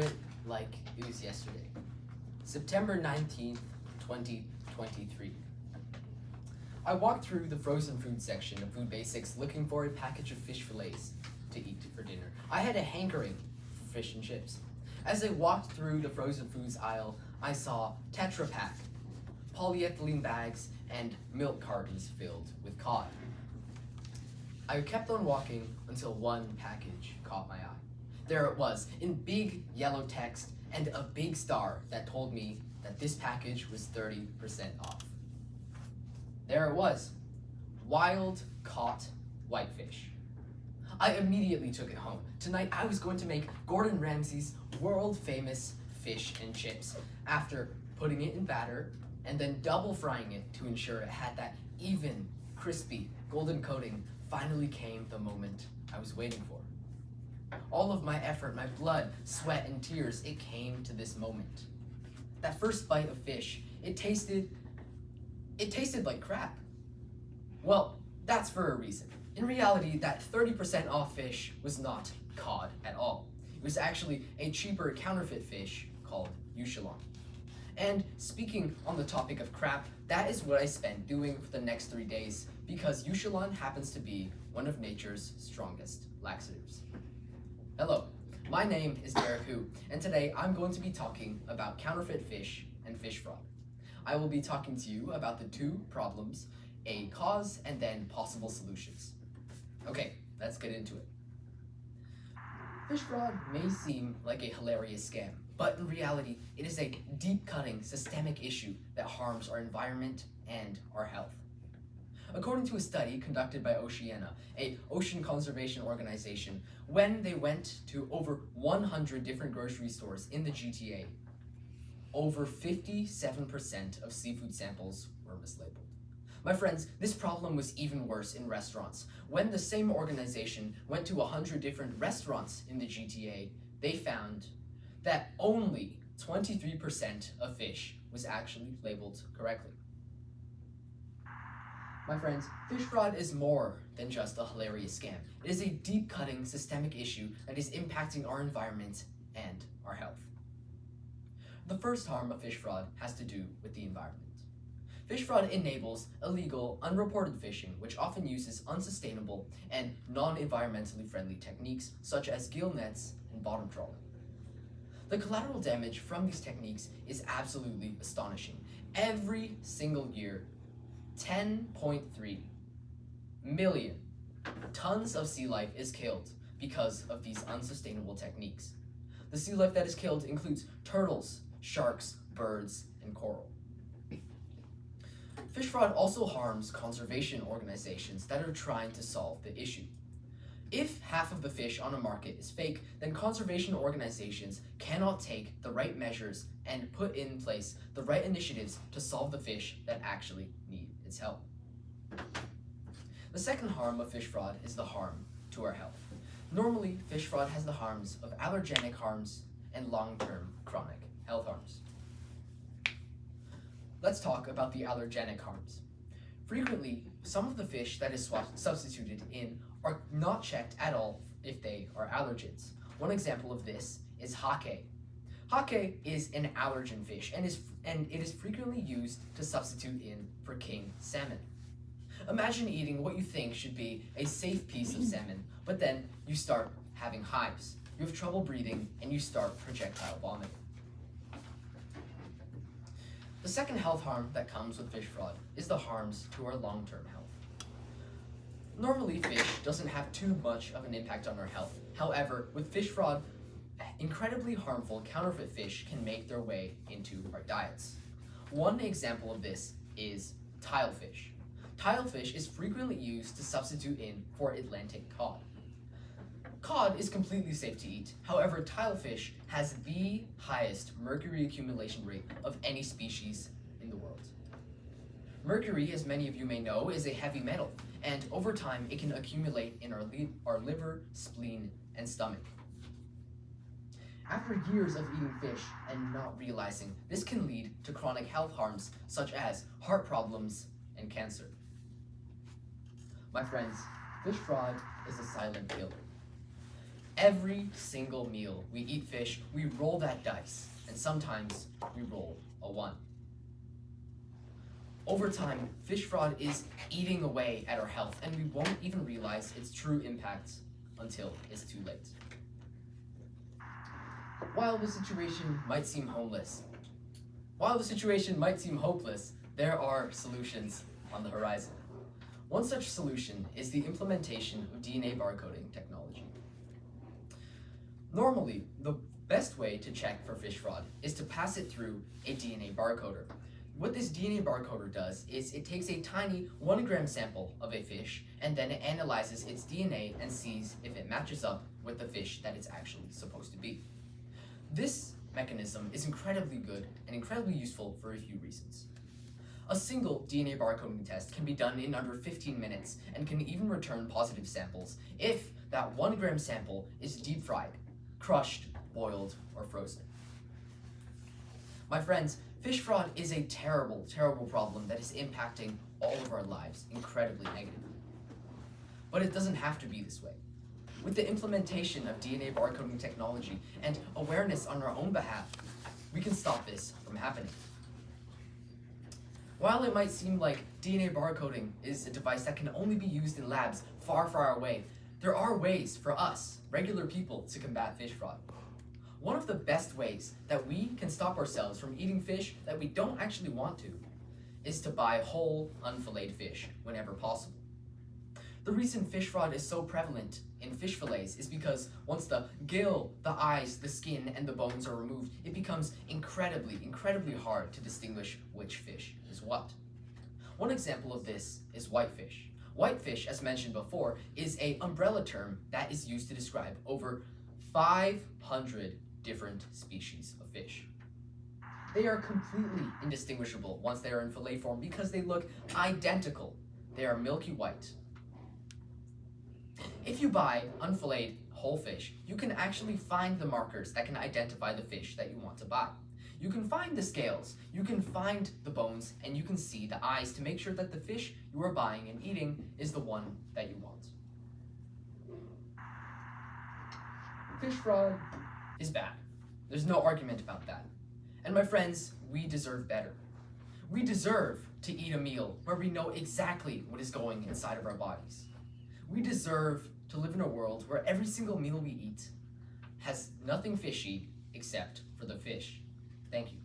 it like it was yesterday. September 19th, 2023. I walked through the frozen food section of Food Basics looking for a package of fish fillets to eat for dinner. I had a hankering for fish and chips. As I walked through the frozen foods aisle, I saw Tetra Pak, polyethylene bags, and milk cartons filled with cod. I kept on walking until one package caught my eye. There it was, in big yellow text and a big star that told me that this package was 30% off. There it was, wild caught whitefish. I immediately took it home. Tonight I was going to make Gordon Ramsay's world famous fish and chips after putting it in batter and then double frying it to ensure it had that even, crispy, golden coating. Finally came the moment I was waiting for. All of my effort, my blood, sweat, and tears, it came to this moment. That first bite of fish, it tasted like crap. Well, that's for a reason. In reality, that 30% off fish was not cod at all. It was actually a cheaper counterfeit fish called Youyou. And speaking on the topic of crap, that is what I spent doing for the next 3 days because Youyou happens to be one of nature's strongest laxatives. Hello, my name is Darek Z, and today I'm going to be talking about counterfeit fish and fish fraud. I will be talking to you about the two problems, a cause, and then possible solutions. Okay, let's get into it. Fish fraud may seem like a hilarious scam, but in reality, it is a deep-cutting, systemic issue that harms our environment and our health. According to a study conducted by Reanna, an ocean conservation organization, when they went to over 100 different grocery stores in the GTA, over 57% of seafood samples were mislabeled. My friends, this problem was even worse in restaurants. When the same organization went to 100 different restaurants in the GTA, they found that only 23% of fish was actually labeled correctly. My friends, fish fraud is more than just a hilarious scam. It is a deep-cutting, systemic issue that is impacting our environment and our health. The first harm of fish fraud has to do with the environment. Fish fraud enables illegal, unreported fishing, which often uses unsustainable and non-environmentally friendly techniques such as gill nets and bottom trawling. The collateral damage from these techniques is absolutely astonishing. Every single year, 10.3 million tons of sea life is killed because of these unsustainable techniques. The sea life that is killed includes turtles, sharks, birds, and coral. Fish fraud also harms conservation organizations that are trying to solve the issue. If half of the fish on a market is fake, then conservation organizations cannot take the right measures and put in place the right initiatives to solve the fish that actually need its help. The second harm of fish fraud is the harm to our health. Normally, fish fraud has the harms of allergenic harms and long-term chronic health harms. Let's talk about the allergenic harms. Frequently, some of the fish that is substituted in are not checked at all if they are allergens. One example of this is hake. Hake is an allergen fish and it is frequently used to substitute in for king salmon. Imagine eating what you think should be a safe piece of salmon, but then you start having hives, you have trouble breathing, and you start projectile vomiting. The second health harm that comes with fish fraud is the harms to our long-term health. Normally, fish doesn't have too much of an impact on our health. However, with fish fraud, incredibly harmful counterfeit fish can make their way into our diets. One example of this is tilefish. Tilefish is frequently used to substitute in for Atlantic cod. Cod is completely safe to eat. However, tilefish has the highest mercury accumulation rate of any species in the world. Mercury, as many of you may know, is a heavy metal, and over time it can accumulate in our liver, spleen, and stomach. After years of eating fish and not realizing, this can lead to chronic health harms such as heart problems and cancer. My friends, fish fraud is a silent killer. Every single meal we eat fish, we roll that dice, and sometimes we roll a 1. Over time, fish fraud is eating away at our health, and we won't even realize its true impacts until it's too late. While the situation might seem hopeless, there are solutions on the horizon. One such solution is the implementation of DNA barcoding technology. Normally, the best way to check for fish fraud is to pass it through a DNA barcoder. What this DNA barcoder does is it takes a tiny 1 gram sample of a fish and then it analyzes its DNA and sees if it matches up with the fish that it's actually supposed to be. This mechanism is incredibly good and incredibly useful for a few reasons. A single DNA barcoding test can be done in under 15 minutes and can even return positive samples if that 1 gram sample is deep fried, crushed, boiled, or frozen. My friends, fish fraud is a terrible, terrible problem that is impacting all of our lives incredibly negatively. But it doesn't have to be this way. With the implementation of DNA barcoding technology and awareness on our own behalf, we can stop this from happening. While it might seem like DNA barcoding is a device that can only be used in labs far, far away, there are ways for us, regular people, to combat fish fraud. One of the best ways that we can stop ourselves from eating fish that we don't actually want to is to buy whole, unfilleted fish whenever possible. The reason fish fraud is so prevalent in fish fillets is because once the gill, the eyes, the skin, and the bones are removed, it becomes incredibly, incredibly hard to distinguish which fish is what. One example of this is whitefish. Whitefish, as mentioned before, is an umbrella term that is used to describe over 500 different species of fish. They are completely indistinguishable once they are in fillet form because they look identical. They are milky white. If you buy unfilleted whole fish, you can actually find the markers that can identify the fish that you want to buy. You can find the scales, you can find the bones, and you can see the eyes to make sure that the fish you are buying and eating is the one that you want. Fish fraud is bad. There's no argument about that. And my friends, we deserve better. We deserve to eat a meal where we know exactly what is going inside of our bodies. We deserve to live in a world where every single meal we eat has nothing fishy except for the fish. Thank you.